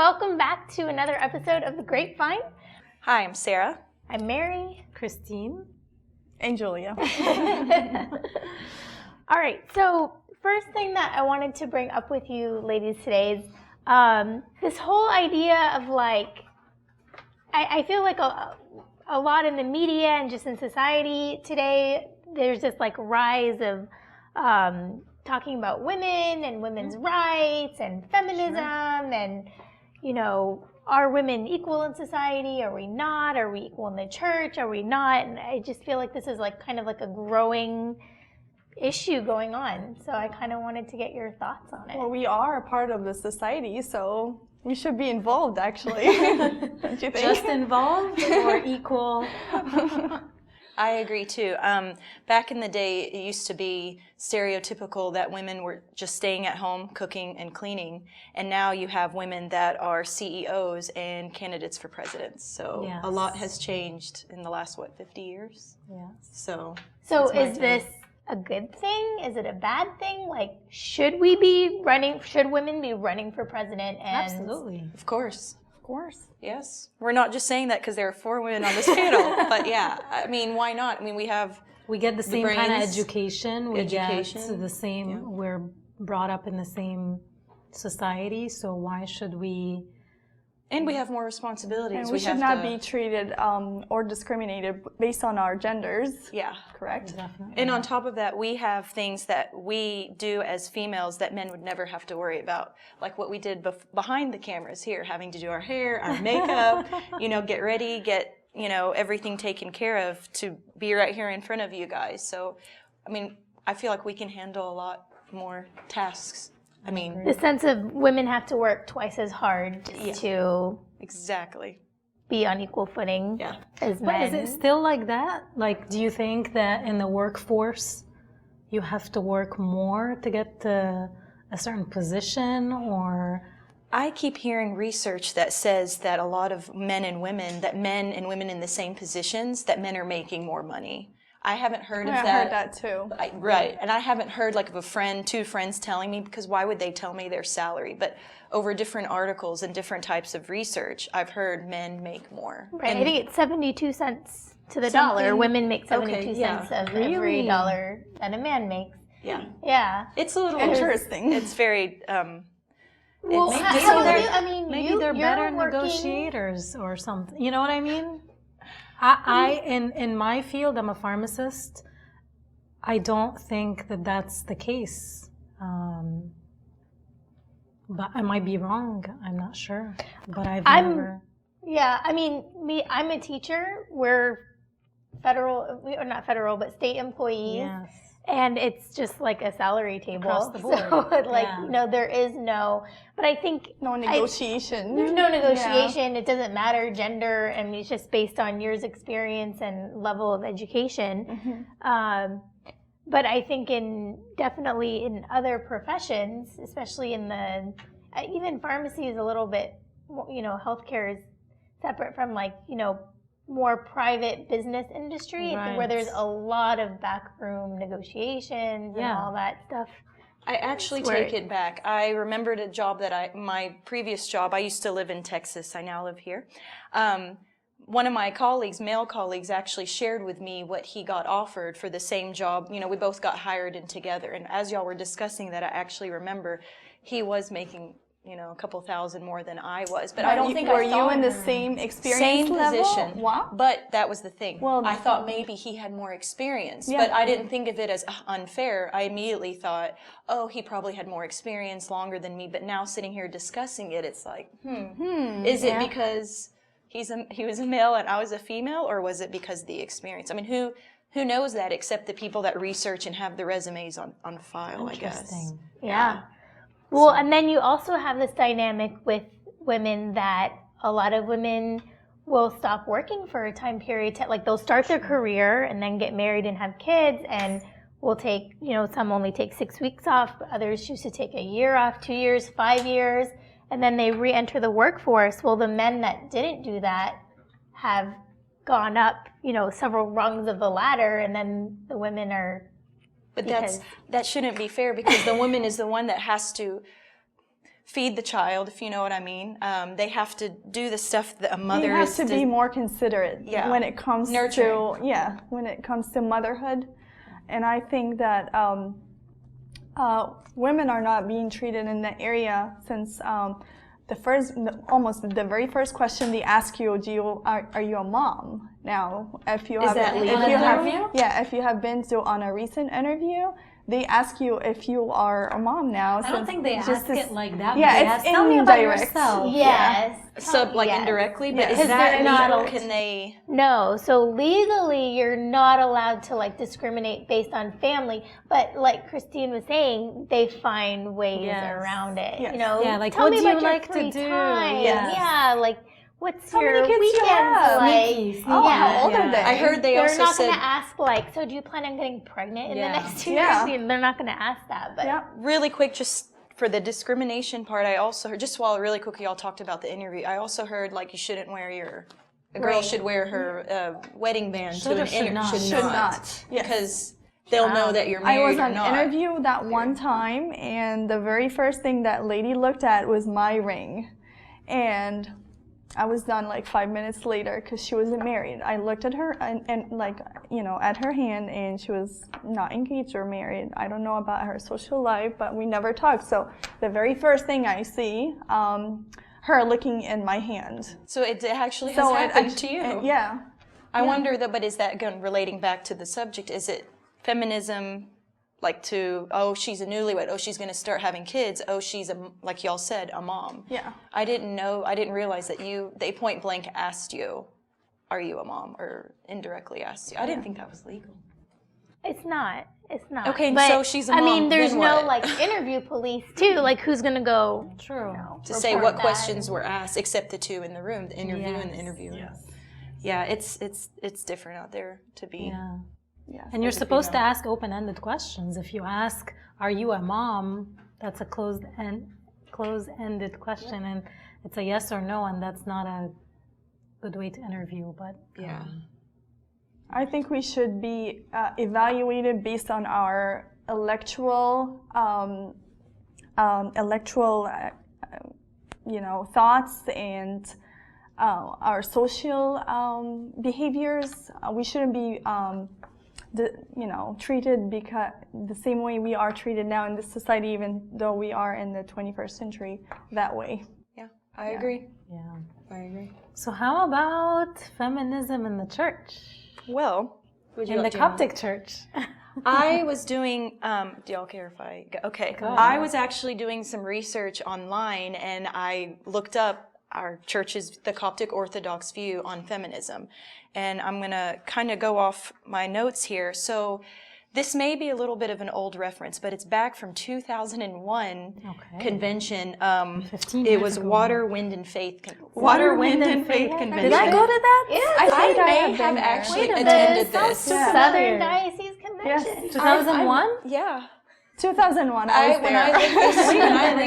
welcome back to another episode of The Grapevine. Hi, I'm Sarah. I'm Mary. Christine. And Julia. All right, so first thing that I wanted to bring up with you ladies today is this whole idea of like, I feel like a lot in the media and just in society today, there's this like rise of talking about women and women's rights and feminism and, you know, are women equal in society? Are we not? Are we equal in the church? Are we not? And I just feel like this is like kind of like a growing issue going on. So I kind of wanted to get your thoughts on it. Well, we are a part of the society, so we should be involved, actually. Don't you think? Just involved or equal? I agree too. Back in the day, it used to be stereotypical that women were just staying at home, cooking and cleaning. And now you have women that are CEOs and candidates for presidents. So Yes. a lot has changed in the last, 50 years? Yes. So is this a good thing? Is it a bad thing? Like, should women be running for president? And Absolutely. of course. Of course. Yes. We're not just saying that because there are 4 women on this panel, but yeah, I mean, why not? I mean, we get the same kind of brains, education. We get the same, Yeah. we're brought up in the same society, so why should we? And we have more responsibilities. And we should not be treated or discriminated based on our genders. Yeah. Correct? Definitely. And on top of that, we have things that we do as females that men would never have to worry about. Like what we did behind the cameras here, having to do our hair, our makeup, get ready, get, everything taken care of to be right here in front of you guys. So, I mean, I feel like we can handle a lot more tasks. I mean, the sense of women have to work twice as hard to exactly be on equal footing as men. But is it still like that? Like, do you think that in the workforce you have to work more to get to a certain position, or? I keep hearing research that says that a lot of men and women in the same positions, that men are making more money. I haven't heard of that. I heard that too. Right, and I haven't heard like of a friend, 2 friends telling me, because why would they tell me their salary? But over different articles and different types of research, I've heard men make more. Right, I think it's 72 cents to the dollar. Women make 72 cents of every dollar that a man makes. Yeah. Yeah. It's a little interesting. It's very. Well, maybe they're better negotiators or something. You know what I mean? In my field, I'm a pharmacist. I don't think that that's the case. But I might be wrong. I'm not sure. But never. Yeah, I mean, I'm a teacher. We're not federal, but state employees. Yes. And it's just like a salary table. Across the board. So, there is no, but I think. No negotiation. There's no negotiation. Yeah. It doesn't matter gender, and it's just based on years' experience and level of education. Mm-hmm. But I think definitely in other professions, especially in even pharmacy is a little bit, healthcare is separate from more private business industry, right, where there's a lot of backroom negotiations and all that stuff. I actually take it back. I remembered a job my previous job, I used to live in Texas, I now live here. One of my male colleagues, actually shared with me what he got offered for the same job. We both got hired in together, and as y'all were discussing that, I actually remember he was making a couple thousand more than I was, but I don't think were you in the same experience level? Position. Wow. But that was the thing. Well, I thought maybe he had more experience, but I didn't think of it as unfair. I immediately thought, oh, he probably had more experience, longer than me. But now sitting here discussing it, it's like, is it because he was a male and I was a female, or was it because of the experience? I mean, who knows that except the people that research and have the resumes on file, I guess. Yeah. Well, and then you also have this dynamic with women that a lot of women will stop working for a time period. They'll start their career and then get married and have kids, and will take, some only take 6 weeks off, but others choose to take a year off, 2 years, 5 years, and then they re-enter the workforce. Well, the men that didn't do that have gone up, several rungs of the ladder, and then the women are But that shouldn't be fair, because the woman is the one that has to feed the child, if you know what I mean. They have to do the stuff that a mother you have to be more considerate when it comes when it comes to motherhood. And I think that women are not being treated in that area since almost the very first question they ask you, are you a mom? Now, if you have been to on a recent interview, they ask you if you are a mom now. I don't think they ask it like that. Yeah, it's tell me about yourself. Yes. So indirectly, but Yeah. is that legal? Can they? No. So legally, you're not allowed to discriminate based on family. But like Christine was saying, they find ways around it. Yes. You know, Yeah, like tell what me do you about your like to free do? time. Yes. Yeah, like what's How your many kids you weekends have? like? Sneaky. How old are they? I heard They're also not going said to ask so do you plan on getting pregnant in the next 2 Yeah. years? They're not going to ask that. But really quick, just for the discrimination part, I also heard, just while really quickly y'all talked about the interview, I also heard you shouldn't wear a girl should wear her wedding band to an interview. Should not. Yes. Because they'll know that you're married I was or on not. interview that one time, and the very first thing that lady looked at was my ring. And I was done 5 minutes later because she wasn't married. I looked at her and at her hand, and she was not engaged or married. I don't know about her social life, but we never talked. So the very first thing I see, her looking in my hand. So it actually has happened to you. Yeah. I wonder that, but is that again relating back to the subject? Is it feminism? She's a newlywed, she's going to start having kids, she's like y'all said, a mom. Yeah. I didn't realize that they point blank asked you, are you a mom, or indirectly asked you. I didn't think that was legal. It's not. Okay, but, so she's a mom. I mean, there's then no what? interview police too. Who's gonna go? True. To say what questions were asked, except the two in the room, the interview and the interviewer. Yes. Yeah, it's different out there to be. Yeah. Yes. And you're supposed to ask open-ended questions. If you ask, "Are you a mom?" that's a closed-ended question, and it's a yes or no, and that's not a good way to interview. But yeah, I think we should be evaluated based on our intellectual, thoughts and our social behaviors. We shouldn't be treated the same way we are treated now in this society, even though we are in the 21st century that way. Yeah, I agree. yeah. I agree. So how about feminism in the church? Well, In the Coptic church. I was doing, do y'all care if I go? Okay. I was actually doing some research online, and I looked up our church's, the Coptic Orthodox view on feminism. And I'm going to kind of go off my notes here. So this may be a little bit of an old reference, but it's back from 2001 convention. 15 it years was ago. Water, Wind, and Faith. Water, Wind, and Faith Convention. Did I go to that? Yeah, I I may have have been actually there. attended The this. Southern Diocese Convention. Yes. 2001? Yeah. 2001, I was When there. I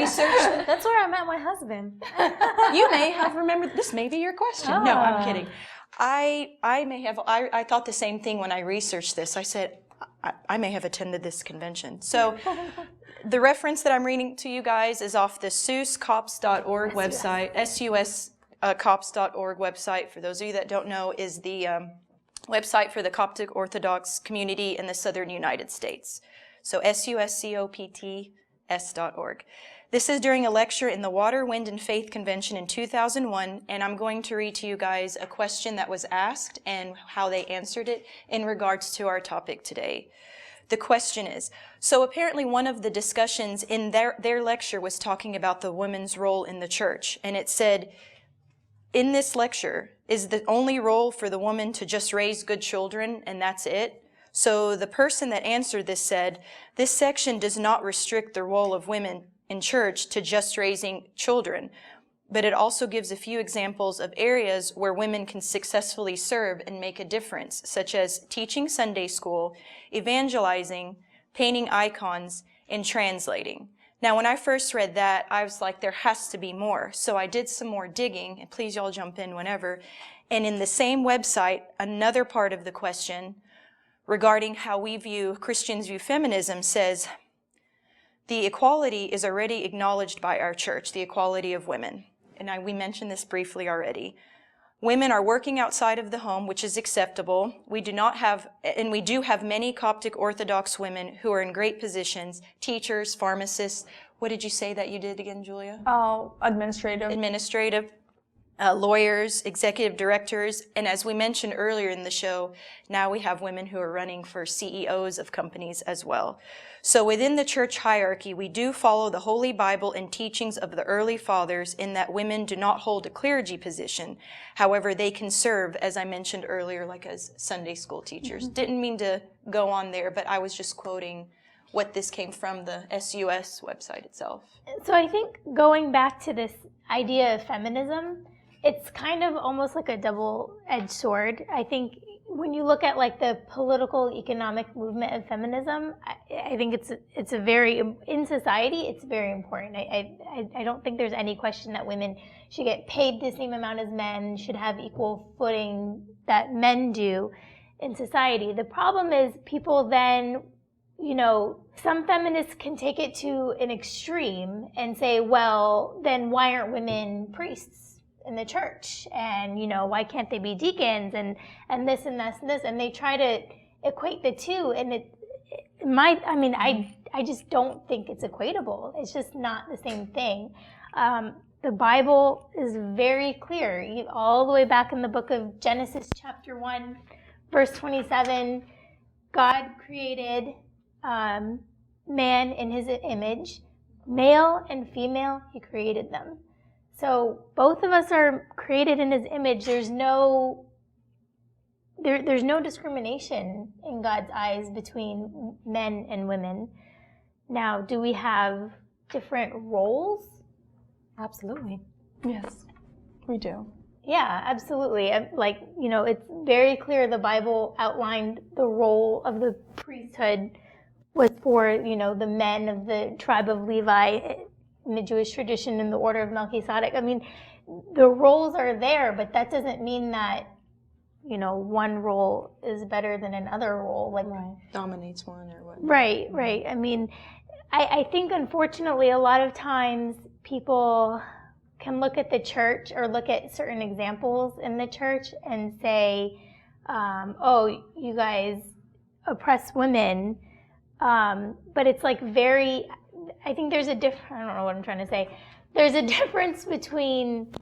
researched, That's where I met my husband. you may have remembered, this may be your question. No, I'm kidding. I may have, I thought the same thing when I researched this. I said, I may have attended this convention. So the reference that I'm reading to you guys is off the suscops.org website, suscops.org website. For those of you that don't know, is the website for the Coptic Orthodox community in the southern United States. So suscopts.org. This is during a lecture in the Water, Wind, and Faith Convention in 2001, and I'm going to read to you guys a question that was asked and how they answered it in regards to our topic today. The question is, so apparently one of the discussions in their lecture was talking about the woman's role in the church, and it said, in this lecture, is the only role for the woman to just raise good children and that's it? So the person that answered this said, this section does not restrict the role of women in church to just raising children, but it also gives a few examples of areas where women can successfully serve and make a difference, such as teaching Sunday school, evangelizing, painting icons, and translating. Now, when I first read that, I was like, there has to be more. So I did some more digging, and please y'all jump in whenever. And in the same website, another part of the question regarding how Christians view feminism says, the equality is already acknowledged by our church, the equality of women. And we mentioned this briefly already. Women are working outside of the home, which is acceptable. We do have many Coptic Orthodox women who are in great positions, teachers, pharmacists. What did you say that you did again, Julia? Oh, administrative. Lawyers, executive directors, and as we mentioned earlier in the show, now we have women who are running for CEOs of companies as well. So within the church hierarchy, we do follow the Holy Bible and teachings of the early fathers in that women do not hold a clergy position. However, they can serve, as I mentioned earlier, like as Sunday school teachers. Didn't mean to go on there, but I was just quoting what this came from the SUS website itself. So I think going back to this idea of feminism, it's kind of almost like a double-edged sword. I think when you look at like the political economic movement of feminism, I think it's a very, in society, it's very important. I don't think there's any question that women should get paid the same amount as men, should have equal footing that men do in society. The problem is people then, some feminists can take it to an extreme and say, well, then why aren't women priests in the church, and why can't they be deacons, and this and this and this, and they try to equate the two, and I just don't think it's equatable. It's just not the same thing. The Bible is very clear, all the way back in the book of Genesis chapter 1, verse 27, God created man in his image, male and female, he created them. So both of us are created in his image. There's no discrimination in God's eyes between men and women. Now, do we have different roles? Absolutely. Yes, we do. Yeah, absolutely. It's very clear the Bible outlined the role of the priesthood was for, the men of the tribe of Levi, in the Jewish tradition, in the order of Melchizedek. I mean, the roles are there, but that doesn't mean that, one role is better than another role. Dominates one or what? Right. I mean, I think unfortunately a lot of times people can look at the church or look at certain examples in the church and say, oh, you guys oppress women. But it's I think there's I don't know what I'm trying to say. There's a difference between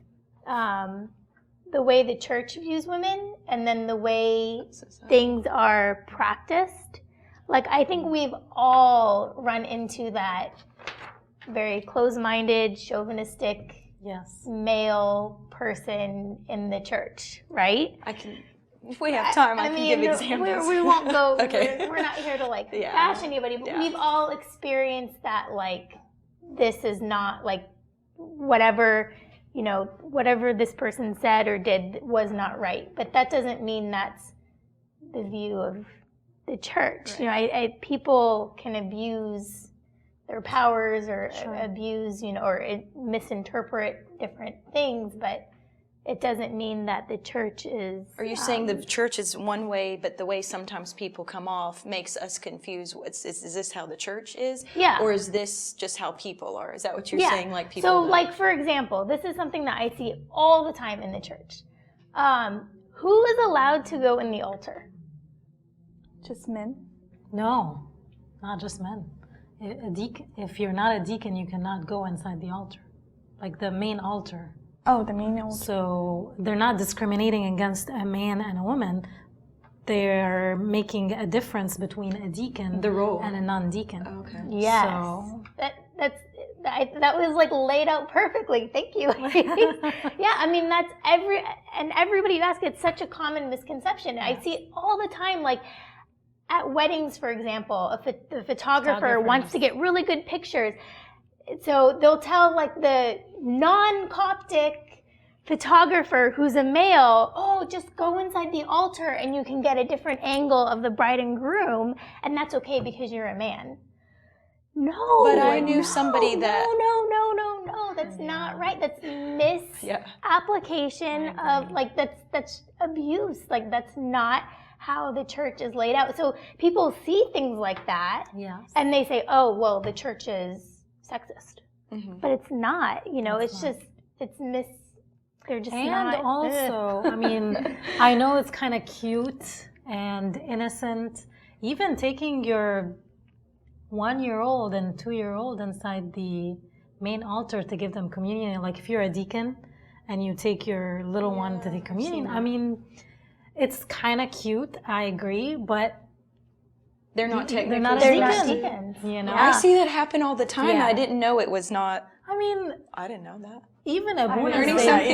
the way the church views women and then the way things are practiced. I think we've all run into that very closed-minded, chauvinistic, male person in the church, right? If we have time, I can give examples. We won't go. Okay. We're not here to bash anybody, but we've all experienced that. This is not whatever this person said or did was not right. But that doesn't mean that's the view of the church. Right. People can abuse their powers or abuse, or misinterpret different things, but it doesn't mean that the church is... Are you saying the church is one way, but the way sometimes people come off makes us confused? Is this how the church is? Yeah. Or is this just how people are? Is that what you're saying? People... So, for example, this is something that I see all the time in the church. Who is allowed to go in the altar? Just men? No, not just men. If you're not a deacon, you cannot go inside the altar. The main altar. Oh, the main altar. So they're not discriminating against a man and a woman. They're making a difference between a deacon and a non-deacon. Okay. Yes. So that was laid out perfectly. Thank you. Yeah, I mean that's everybody you ask, it's such a common misconception. I see it all the time. At weddings, for example, the photographer wants to get really good pictures. So they'll tell the non-Coptic photographer who's a male, oh, just go inside the altar and you can get a different angle of the bride and groom, and that's okay because you're a man. No. But I knew somebody that... No. That's not right. That's misapplication of, that's abuse. That's not how the church is laid out. So people see things like that, Yes. and they say, "Oh, well, the church is sexist," but it's not. You know, It's it's just they're just and not. also, I mean, I know it's kind of cute and innocent. Even taking your 1-year-old and 2-year-old inside the main altar to give them communion, like if you're a deacon and you take your little one to the communion, I mean, it's kind of cute, I agree, but They're not technically They're not supposed to. deacons. you know, I see that happen all the time. Yeah. I didn't know it was not. I mean, I didn't know that. even a bonus learning day, something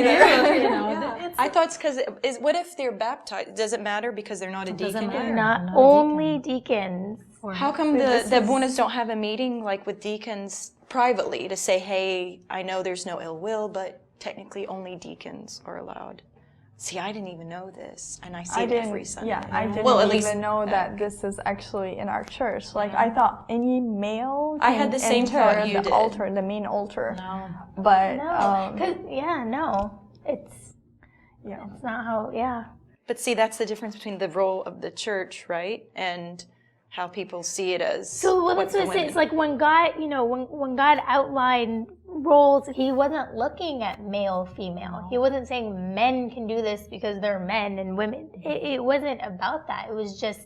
you know, it's, I thought it's because what if they're baptized? Does it matter because they're not a doesn't deacon? matter. Not Not a only deacons. or- How come the bonus don't have a meeting like with deacons privately to say, hey, I know there's no ill will, but technically only deacons are allowed? See, I didn't even know this, and I see it every Sunday. Yeah, I didn't Well, at least even know that this is actually in our church. Like, I thought any male I can had the same enter thought you the did. altar, the main altar. No. But, No, no, it's yeah. it's not how. Yeah. But see, that's the difference between the role of the church, right, and how people see it as. So well, that's what I say. It's like when God, you know, when God outlined roles, He wasn't looking at male, female. He wasn't saying men can do this because they're men and women. It wasn't about that. It was just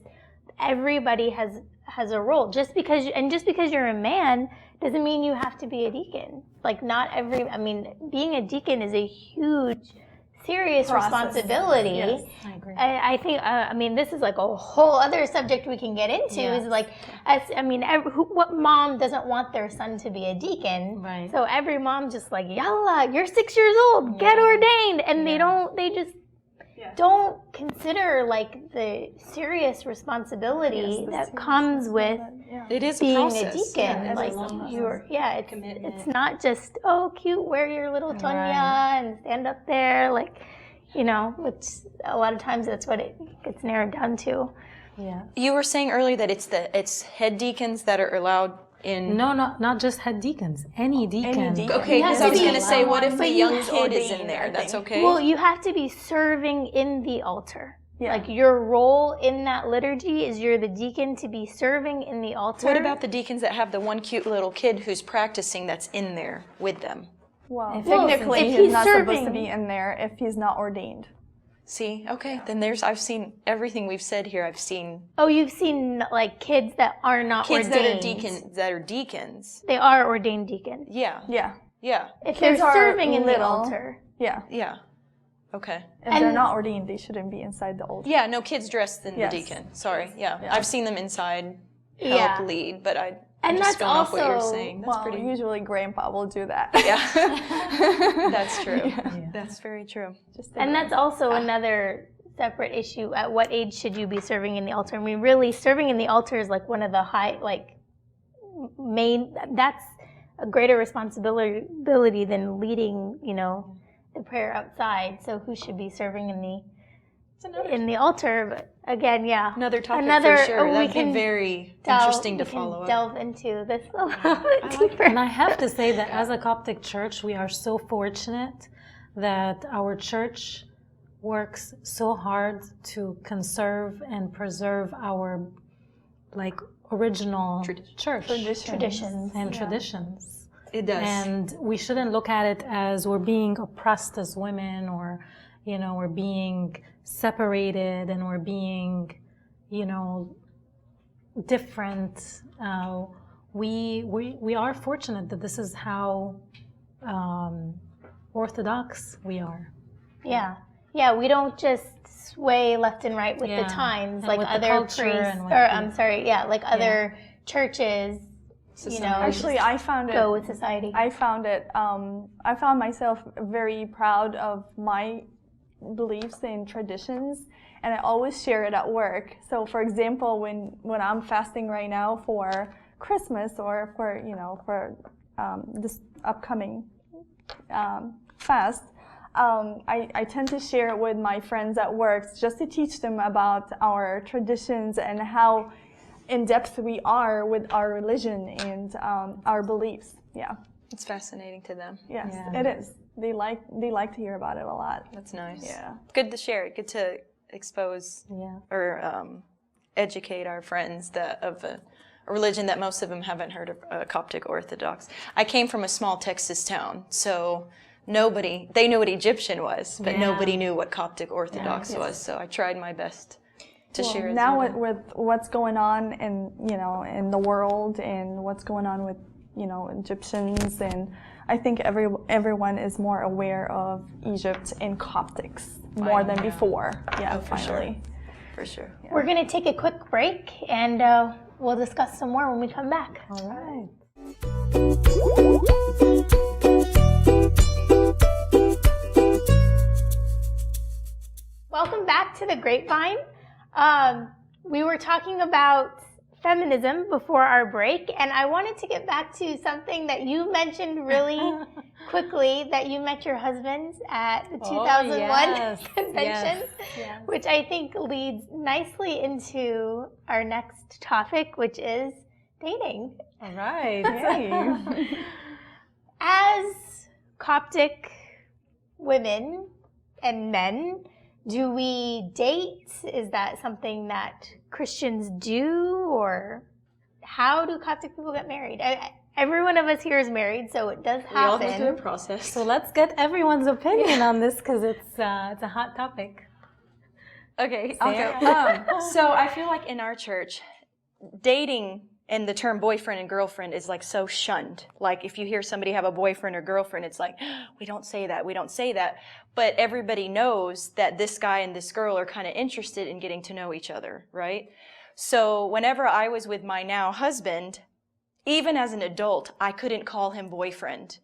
everybody has a role. Just because you're a man doesn't mean you have to be a deacon. Like not every. I mean, being a deacon is a huge, serious responsibility. Yes. I agree. I think, I mean, this is like a whole other subject we can get into. Yes. Is like, what mom doesn't want their son to be a deacon? Right. So every mom just like, yalla, you're 6 years old, get ordained, and they just don't consider like the serious responsibility that comes with it is being a a process. deacon. Yeah, Like it's not just cute, wear your little tonya Right. and stand up there, like, you know, which a lot of times that's what it gets narrowed down to. Yeah. You were saying earlier that it's head deacons that are allowed in. No, not just head deacons. Any deacon. deacon. Okay, You have because I to was be going to say, what if a but you young have to kid is in ordain, there? I That's think. okay. Well, you have to be serving in the altar. Yeah. Like your role in that liturgy is you're the deacon to be serving in the altar. What about the deacons that have the one cute little kid who's practicing that's in there with them? Well, Well, technically, if he's he's not supposed serving- to be in there if he's not ordained. See, okay, then I've seen everything we've said here. I've seen Oh, you've seen like kids that are not kids ordained. that are deacons. They are ordained deacons. Yeah, Yeah. yeah, If Kids they're are serving in the little. altar. Yeah. yeah. Okay. If they're And- not ordained, they shouldn't be inside the altar. Yeah, no kids dressed in Yes. the deacon. Sorry, yeah. Yeah. I've seen them inside help Yeah. lead, but I And just that's going off what you're also- saying. That's Well, pretty. usually grandpa will do that. Yeah, that's true. That's very true. And that's also another separate issue. At what age should you be serving in the altar? I mean, really, serving in the altar is like one of the main. That's a greater responsibility than leading, you know, the prayer outside. So who should be serving in the altar? But again, yeah, Another topic Another- for sure. we That'd can be very interesting to we can follow up. delve into this a little bit deeper. And I have to say that as a Coptic church, we are so fortunate that our church works so hard to conserve and preserve our like original church Traditions. and traditions. It does. And we shouldn't look at it as we're being oppressed as women, or, you know, we're being separated and we're being, you know, different. We are fortunate that this is how orthodox we are. Yeah, we don't just sway left and right with Yeah, the times and like with the other culture priests, and with or the- I'm sorry, like other churches, you know, Actually, I found it. go with society. I found it. I found myself very proud of my beliefs and traditions, and I always share it at work. So, for example, when I'm fasting right now for Christmas or for this upcoming fast, I tend to share it with my friends at work just to teach them about our traditions and how in depth we are with our religion and our beliefs. Yeah. It's fascinating to them. Yes, Yeah. it is. They like to hear about it a lot. That's nice. Yeah. Good to share it. Good to expose or educate our friends of a religion that most of them haven't heard of, Coptic Orthodox. I came from a small Texas town, so they knew what Egyptian was, but nobody knew what Coptic Orthodox was. So I tried my best to share it. Now with what's going on in the world and what's going on with Egyptians, and I think everyone is more aware of Egypt and Coptics more than before. Yeah, finally. For sure. Yeah. We're going to take a quick break, and we'll discuss some more when we come back. All right. Welcome back to the Grapevine. We were talking about feminism before our break, and I wanted to get back to something that you mentioned really quickly, that you met your husband at the 2001 convention, which I think leads nicely into our next topic, which is dating. All right. As Coptic women and men, do we date? Is that something that Christians do, or how do Coptic people get married? Every one of us here is married, so it does happen. We all go through a process. So let's get everyone's opinion on this, because it's a hot topic. Okay, I'll go. So I feel like in our church, dating and the term boyfriend and girlfriend is like so shunned. Like if you hear somebody have a boyfriend or girlfriend, it's like, we don't say that, we don't say that. But everybody knows that this guy and this girl are kind of interested in getting to know each other, right? So whenever I was with my now husband, even as an adult, I couldn't call him boyfriend.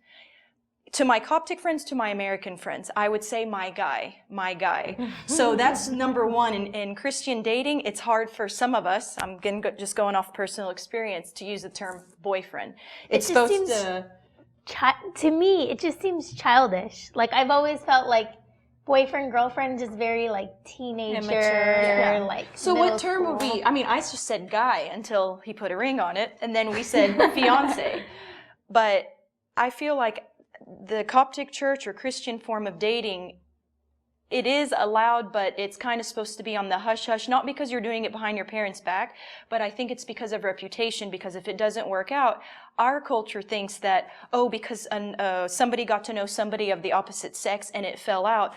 To my Coptic friends, to my American friends, I would say my guy. So that's number one. In Christian dating, it's hard for some of us, I'm just going off personal experience, to use the term boyfriend. It's supposed to me, it just seems childish. Like, I've always felt like boyfriend, girlfriend, just very like teenager, like. So what term would we? I mean, I just said guy until he put a ring on it, and then we said fiance. But I feel like the Coptic church or Christian form of dating, it is allowed, but it's kind of supposed to be on the hush-hush, not because you're doing it behind your parents' back, but I think it's because of reputation, because if it doesn't work out, our culture thinks that, because somebody got to know somebody of the opposite sex and it fell out,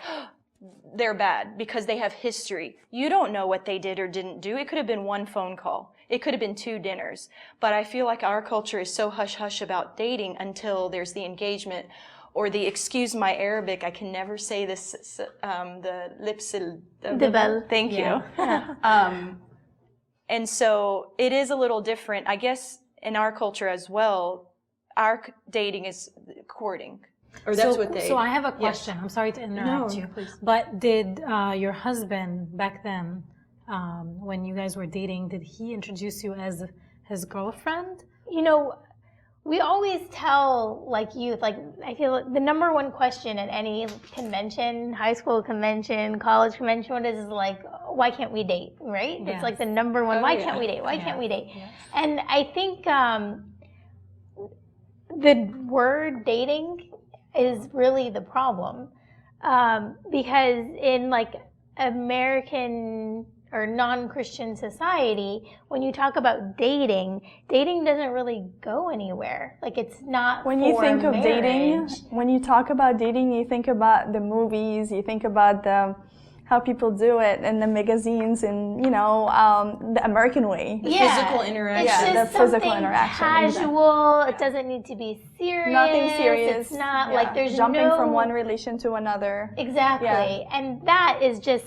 they're bad because they have history. You don't know what they did or didn't do. It could have been one phone call. It could have been 2 dinners. But I feel like our culture is so hush-hush about dating until there's the engagement or the, excuse my Arabic, I can never say this, the lipsil. Thank you. And so it is a little different. I guess in our culture as well, our dating is courting. Or that's what they. So I have a question. Yes. I'm sorry to interrupt you. Please. But did your husband back then, when you guys were dating, did he introduce you as his girlfriend? We always tell youth, I feel like the number one question at any convention, high school convention, college convention, what is like, why can't we date, right? Yes. It's like the number one, why can't we date? Why can't we date? Yes. And I think the word dating is really the problem, because in American or non-Christian society, when you talk about dating doesn't really go anywhere. It's not when you think of dating, when you talk about dating, you think about the movies, you think about how people do it in the magazines and the American way. The physical interaction. It's just the physical interaction. Casual. It doesn't need to be serious. Nothing serious. It's not there's jumping from one relation to another. Exactly. Yeah. And that is just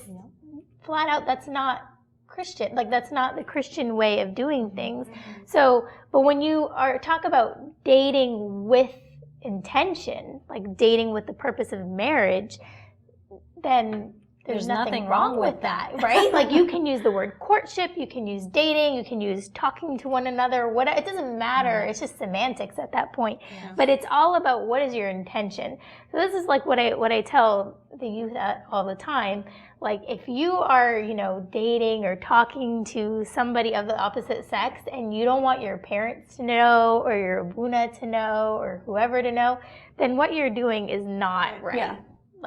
flat out, that's not Christian. That's not the Christian way of doing things. So, but when you talk about dating with intention, dating with the purpose of marriage, then there's nothing wrong with that, right? You can use the word courtship, you can use dating, you can use talking to one another, it doesn't matter. It's just semantics at that point. Yeah. But it's all about what is your intention. So this is what I tell the youth all the time. If you are, dating or talking to somebody of the opposite sex and you don't want your parents to know or your abuna to know or whoever to know, then what you're doing is not right. Yeah.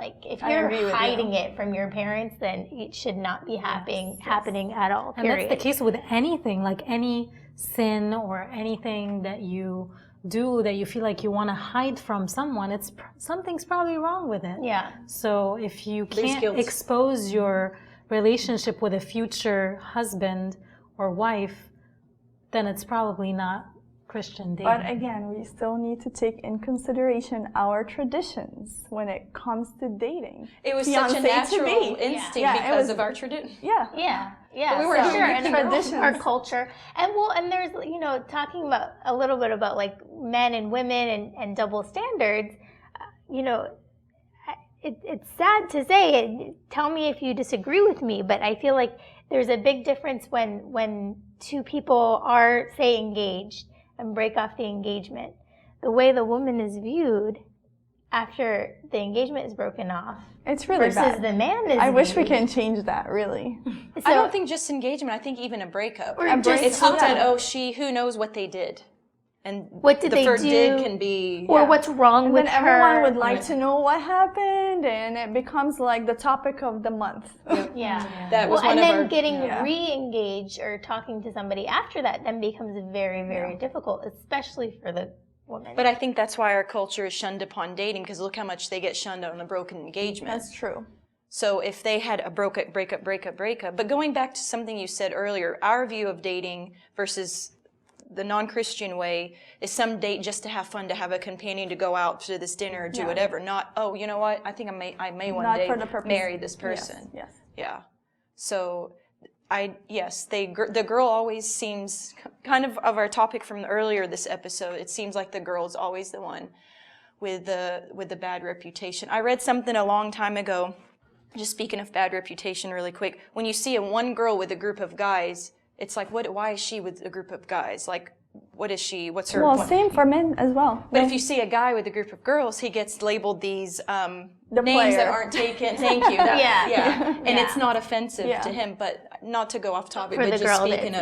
Like, if you're hiding it from your parents, then it should not be happening at all, period. And that's the case with anything, like any sin or anything that you do that you feel like you want to hide from someone, something's probably wrong with it. Yeah. So if you can't expose your relationship with a future husband or wife, then it's probably not Christian dating. But again, we still need to take in consideration our traditions when it comes to dating. It was such a natural instinct because of our tradition. Yeah. We were traditions, our culture, and there's talking about a little bit about like men and women and double standards. It's sad to say. Tell me if you disagree with me, but I feel like there's a big difference when two people are, say, engaged and break off the engagement. The way the woman is viewed after the engagement is broken off, it's really versus bad. The man is I viewed. wish we can change that, really. So, I don't think just engagement. I think even a breakup. It's looked at, who knows what they did. And what did the they first do, did can be, or what's wrong with her. And then everyone would like to know what happened, and it becomes like the topic of the month. That was and then getting re-engaged or talking to somebody after that then becomes very, very difficult, especially for the woman. But I think that's why our culture is shunned upon dating, because look how much they get shunned on a broken engagement. That's true. So if they had a breakup, but going back to something you said earlier, our view of dating versus the non-Christian way is some date just to have fun, to have a companion, to go out to this dinner or do whatever. Not, you know what, I think I may one day marry this person. Yes. Yeah. So the girl always seems, kind of our topic from earlier this episode, it seems like the girl is always the one with the bad reputation. I read something a long time ago, just speaking of bad reputation really quick, when you see one girl with a group of guys, it's like, why is she with a group of guys? Like, what is she? What's her? Well, same for men as well. But if you see a guy with a group of girls, he gets labeled these names player. that aren't taken. Thank you. And it's not offensive to him, but not to go off topic, but just speaking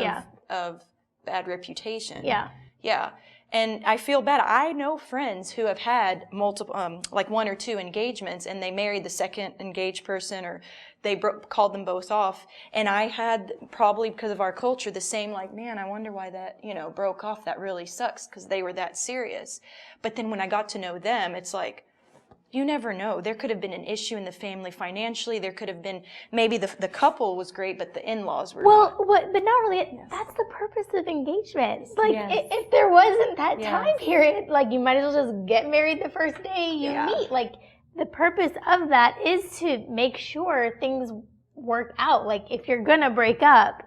of bad reputation. Yeah. And I feel bad. I know friends who have had multiple, like 1 or 2 engagements, and they married the second engaged person, or they called them both off. And I had, probably because of our culture, the same, like, man, I wonder why that, broke off. That really sucks, because they were that serious. But then when I got to know them, it's like, you never know. There could have been an issue in the family financially. There could have been, maybe the couple was great, but the in-laws were not. But not really. That's the purpose of engagement. Like, if there wasn't that time period, like, you might as well just get married the first day you meet. Like, the purpose of that is to make sure things work out. Like, if you're gonna break up,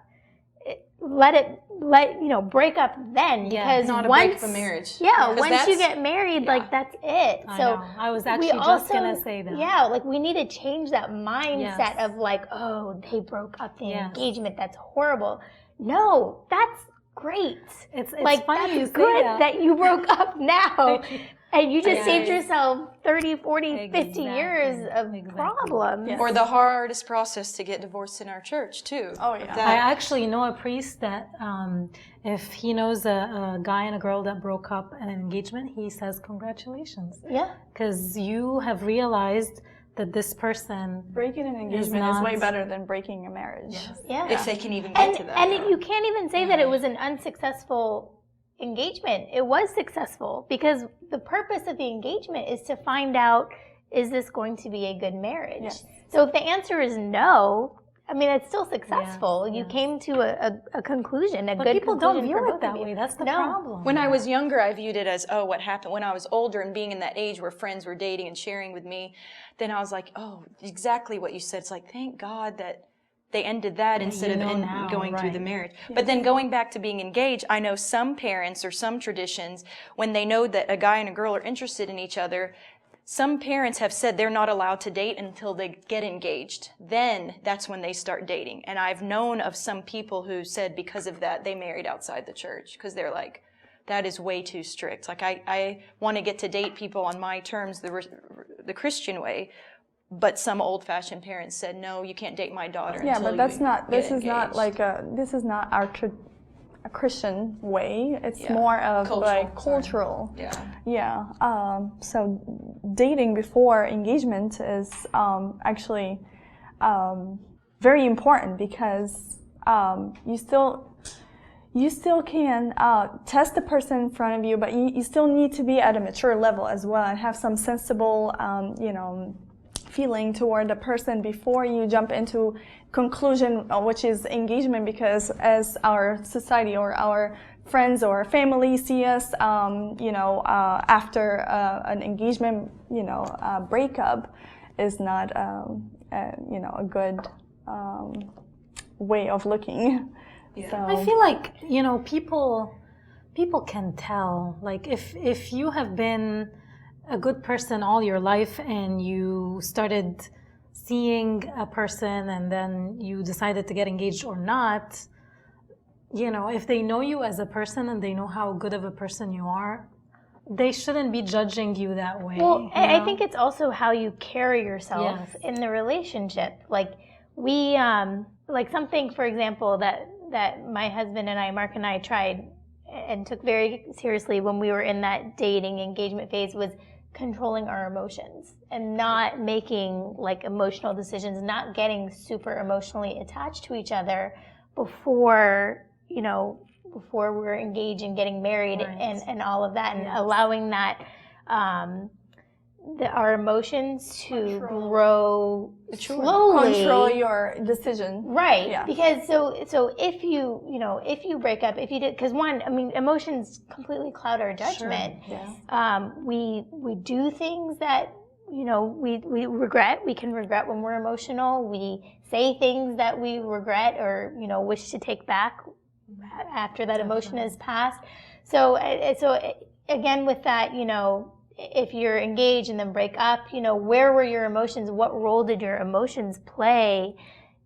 break up then, because not a once, break from marriage. Once you get married, like, that's it. I was actually just gonna say that. Like, we need to change that mindset of like, oh, they broke up the engagement. That's horrible. No, that's great. It's like, funny that's good that you broke up now. And you just saved yourself 30, 40, 50 years of problems. Yes. Or the hardest process to get divorced in our church, too. Oh, yeah. I actually know a priest that if he knows a guy and a girl that broke up an engagement, he says, congratulations. Yeah. Because you have realized that this person... Breaking an engagement is way better than breaking a marriage. Yes. Yeah. If they can even get to that. And you can't even say that it was an unsuccessful engagement. It was successful, because the purpose of the engagement is to find out, is this going to be a good marriage? Yes. So if the answer is no, I mean, it's still successful. You came to a conclusion, but good people conclusion. Don't view it that way. That's the problem. When I was younger, I viewed it as, what happened. When I was older and being in that age where friends were dating and sharing with me, then I was like, exactly what you said. It's like, thank God that they ended that instead of going through the marriage. Yes. But then going back to being engaged, I know some parents or some traditions, when they know that a guy and a girl are interested in each other, some parents have said they're not allowed to date until they get engaged. Then that's when they start dating. And I've known of some people who said because of that, they married outside the church, because they're like, that is way too strict. Like, I want to get to date people on my terms, the Christian way. But some old-fashioned parents said, "No, you can't date my daughter." Yeah, but that's not. This is not like this is not our a Christian way. It's more of cultural. So dating before engagement is actually very important because you still can test the person in front of you, but you still need to be at a mature level as well and have some sensible, feeling toward the person before you jump into conclusion, which is engagement, because as our society or our friends or family see us, after an engagement, breakup is not, a good way of looking. Yeah. So I feel like, people can tell, like if you have been a good person all your life and you started seeing a person and then you decided to get engaged or not, if they know you as a person and they know how good of a person you are, they shouldn't be judging you that way. Well, I think it's also how you carry yourself in the relationship. Like we, like something, for example, that my husband and I, Mark and I, tried and took very seriously when we were in that dating engagement phase was controlling our emotions and not making like emotional decisions, not getting super emotionally attached to each other before we're engaged and getting married and all of that, and allowing that our emotions to grow slowly. Control your decision. Right. Yeah. Because so if you break up, if you did, because emotions completely cloud our judgment. Sure. Yeah. We do things that we regret. We can regret when we're emotional. We say things that we regret or wish to take back after that emotion has passed. So again, with that, if you're engaged and then break up, where were your emotions? What role did your emotions play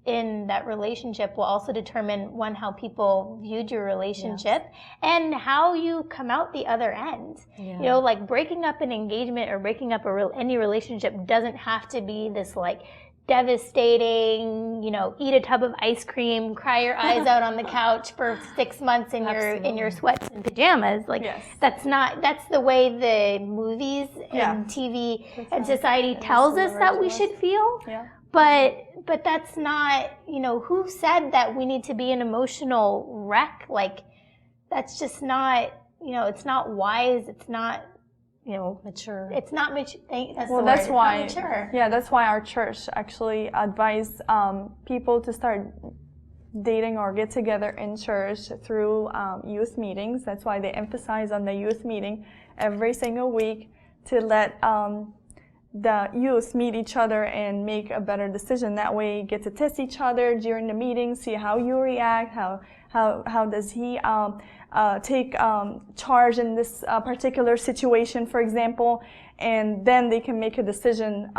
in that relationship will also determine, one, how people viewed your relationship and how you come out the other end. Yeah. Like breaking up an engagement or breaking up any relationship doesn't have to be this like devastating, eat a tub of ice cream, cry your eyes out on the couch for 6 months in your sweats and pajamas. Like that's the way the movies and TV and society tells us that we should feel. Yeah. But that's not, who said that we need to be an emotional wreck? Like that's just not, it's not wise. It's not, mature. It's not mature. That's why. Yeah, that's why our church actually advised people to start dating or get together in church through youth meetings. That's why they emphasize on the youth meeting every single week to let the youth meet each other and make a better decision. That way, you get to test each other during the meeting, see how you react, how does he take charge in this particular situation, for example, and then they can make a decision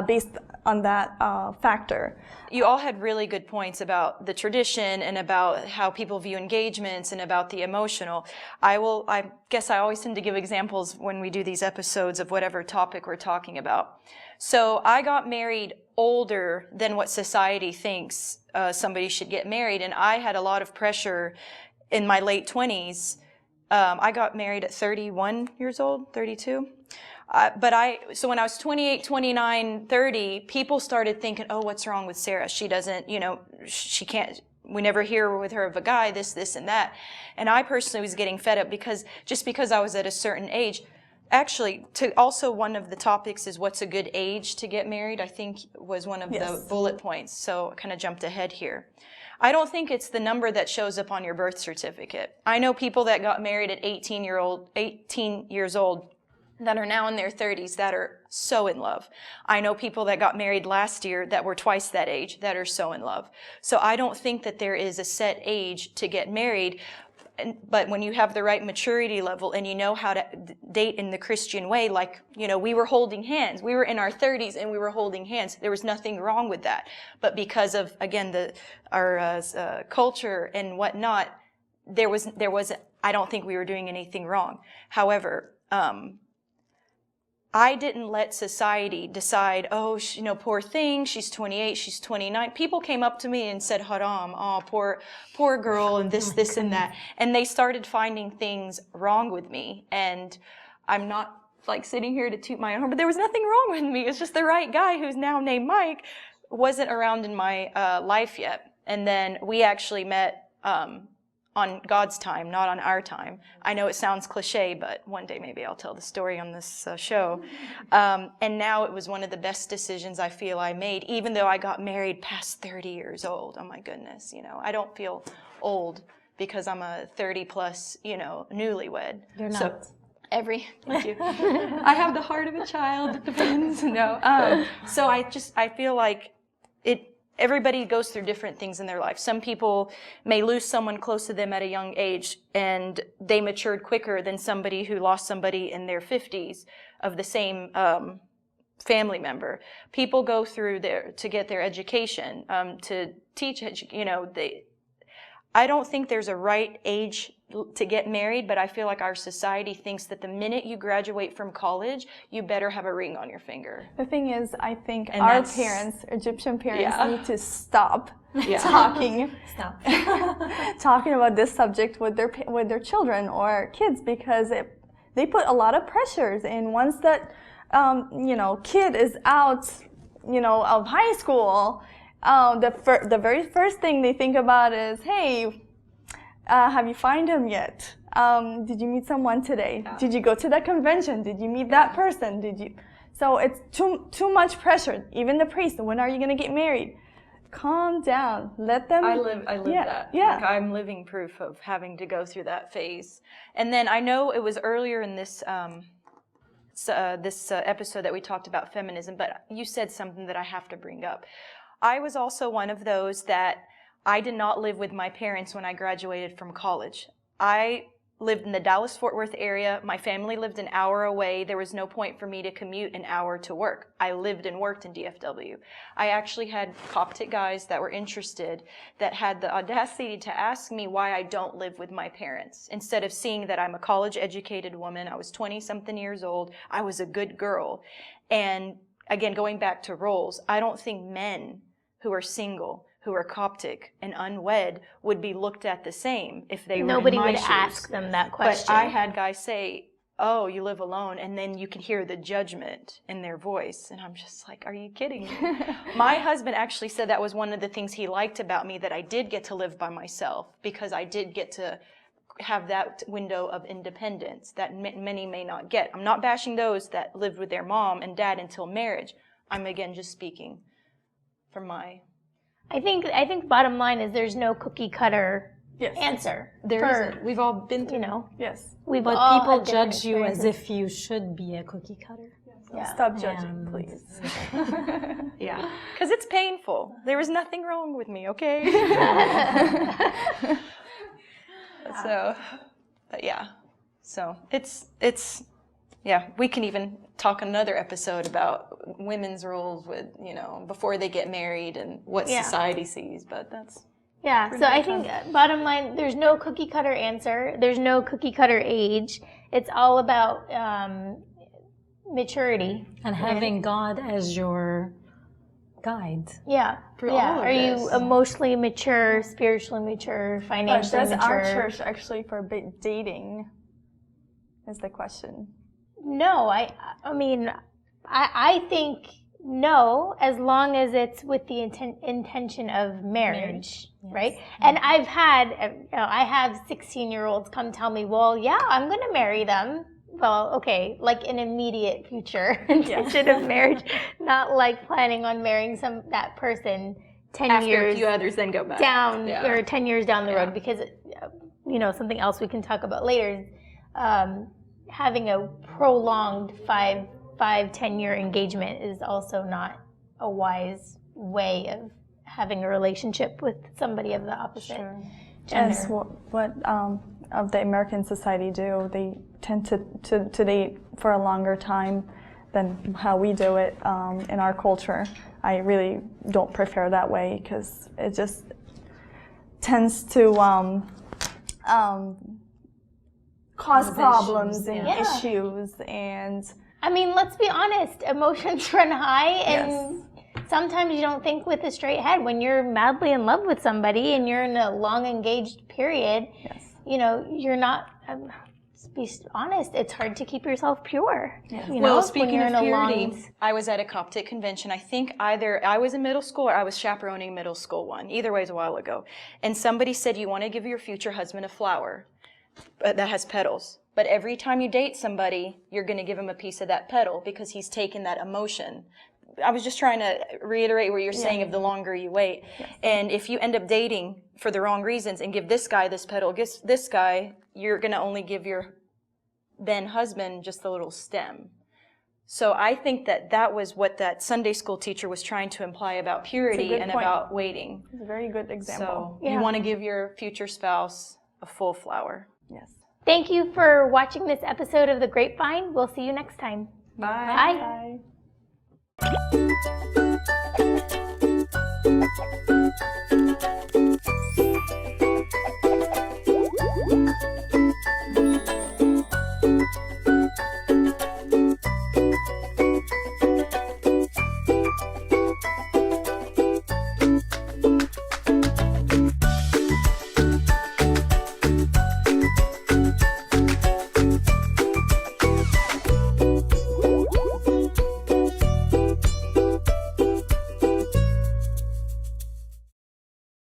based on that factor. You all had really good points about the tradition and about how people view engagements and about the emotional. I guess I always tend to give examples when we do these episodes of whatever topic we're talking about. So I got married older than what society thinks somebody should get married, and I had a lot of pressure in my late 20s. I got married at 31 years old, 32. So when I was 28, 29, 30, people started thinking, oh, what's wrong with Sarah? She doesn't, she can't, we never hear with her of a guy, this, and that. And I personally was getting fed up because I was at a certain age. Actually, also one of the topics is what's a good age to get married, I think was one of the bullet points. So I kind of jumped ahead here. I don't think it's the number that shows up on your birth certificate. I know people that got married at 18 years old that are now in their 30s that are so in love. I know people that got married last year that were twice that age that are so in love. So I don't think that there is a set age to get married. But when you have the right maturity level and you know how to date in the Christian way, like, we were holding hands. We were in our 30s and we were holding hands. There was nothing wrong with that. But because of, again, our culture and whatnot, there was. I don't think we were doing anything wrong. However, I didn't let society decide, oh, poor thing, she's 28, she's 29. People came up to me and said, haram, oh, poor girl, and this and that. And they started finding things wrong with me. And I'm not like sitting here to toot my own horn, but there was nothing wrong with me. It's just the right guy, who's now named Mike, wasn't around in my life yet. And then we actually met on God's time, not on our time. I know it sounds cliche, but one day maybe I'll tell the story on this show. And now it was one of the best decisions I feel I made, even though I got married past 30 years old. Oh my goodness, I don't feel old because I'm a 30 plus, newlywed. You're not. So thank you. I have the heart of a child. It depends. No. So I feel like everybody goes through different things in their life. Some people may lose someone close to them at a young age, and they matured quicker than somebody who lost somebody in their 50s of the same family member. People go through to get their education, to teach. I don't think there's a right age to get married, but I feel like our society thinks that the minute you graduate from college, you better have a ring on your finger. The thing is, I think our parents, Egyptian parents, need to stop talking about this subject with their children or kids, because they put a lot of pressures. And once that kid is out, of high school, the very first thing they think about is, hey, have you found him yet? Did you meet someone today? Yeah. Did you go to that convention? Did you meet that person? So it's too much pressure. Even the priest, when are you going to get married? Calm down. Let them. I live that. Yeah. Like, I'm living proof of having to go through that phase. And then I know it was earlier in this episode that we talked about feminism, but you said something that I have to bring up. I was also one of those that I did not live with my parents when I graduated from college. I lived in the Dallas-Fort Worth area. My family lived an hour away. There was no point for me to commute an hour to work. I lived and worked in DFW. I actually had Coptic guys that were interested, that had the audacity to ask me why I don't live with my parents. Instead of seeing that I'm a college-educated woman, I was 20-something years old, I was a good girl. And again, going back to roles, I don't think men who are single, who are Coptic and unwed, would be looked at the same if they were Nobody in my would shoes. ask them that question. But I had guys say, oh, you live alone, and then you can hear the judgment in their voice. And I'm just like, are you kidding me? My husband actually said that was one of the things he liked about me, that I did get to live by myself, because I did get to have that window of independence that many may not get. I'm not bashing those that lived with their mom and dad until marriage. I'm again just speaking from my... I think bottom line is there's no cookie cutter answer. There isn't. We've all been through. Yes. But people judge you as if you should be a cookie cutter. Yeah. Stop judging, please. Yeah. Because it's painful. There was nothing wrong with me, okay? So it's we can even talk another episode about women's roles with, before they get married and what society sees, but that's... Yeah, so I think bottom line, there's no cookie cutter answer. There's no cookie cutter age. It's all about maturity. And having God as your guide. Yeah. Are you emotionally mature, spiritually mature, financially mature? Does our church actually forbid dating? Is the question. No, I mean, I think no, as long as it's with the intention of marriage, right? Yes. And I have 16-year-olds come tell me, well, yeah, I'm going to marry them. Well, okay, like an immediate future intention of marriage, not like planning on marrying that person 10 After years a few others, then go back down or 10 years down the road, because something else we can talk about later is having a prolonged 5-10 year engagement is also not a wise way of having a relationship with somebody of the opposite gender. As what of the American society do, they tend to date for a longer time than how we do it in our culture. I really don't prefer that way, because it just tends to cause problems and issues. And I mean, let's be honest, emotions run high, and sometimes you don't think with a straight head. When you're madly in love with somebody and you're in a long engaged period, you know, you're not, let's be honest, it's hard to keep yourself pure. You know, well, speaking of purity, I was at a Coptic convention. I think either I was in middle school or I was chaperoning middle school one. Either way, it was a while ago. And somebody said, you want to give your future husband a flower that has petals. But every time you date somebody, you're going to give him a piece of that petal because he's taken that emotion. I was just trying to reiterate what you're saying of the longer you wait. And if you end up dating for the wrong reasons and give this guy this petal, this guy, you're going to only give your then husband just a little stem. So I think that was what that Sunday school teacher was trying to imply about purity and about waiting. It's a very good example. So you want to give your future spouse a full flower. Yes. Thank you for watching this episode of The Grapevine. We'll see you next time. Bye. Bye. Bye.